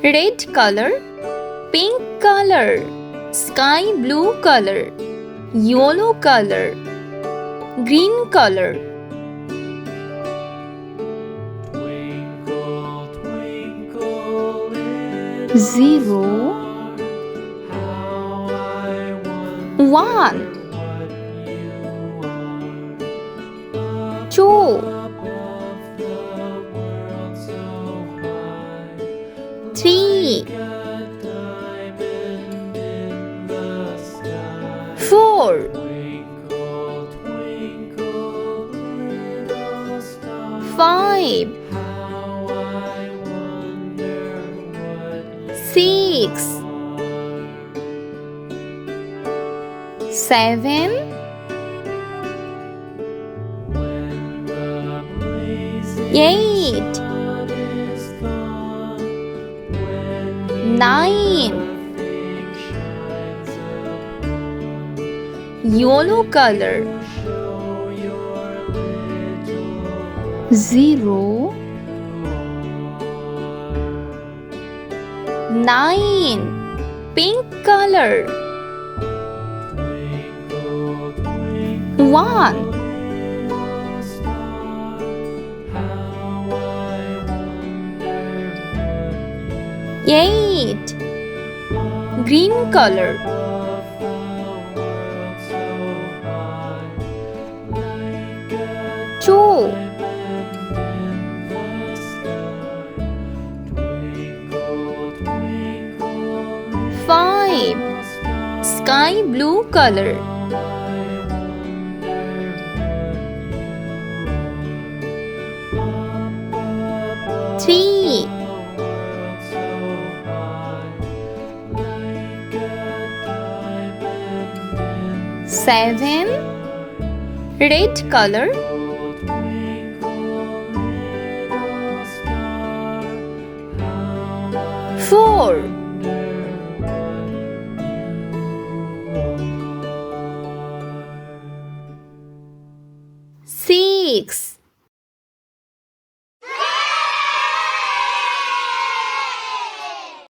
red color, pink color, sky blue color, yellow color, green color. Twinkle, twinkle, little Zero, how I wonder one, what you are. two, Above the world so high, three, like a diamond in the sky. four, Twinkle, twinkle, little star, five, how I wonder what you six, are. 7, When the blazing 8, sun is gone, when 9, nothing shines upon, yellow color, show your little 0, 9, pink color, Twinkle, twinkle, 1, little star, how I wonder what you 8, green color, above the world so high, like a 2, diamond in the sky. Twinkle, twinkle, 5, little star, sky blue color, I wonder what you are. Up 3, above the world so high, like a diamond in the 7, sky. red color, Twinkle, little star, how I 4, wonder what you are. 6,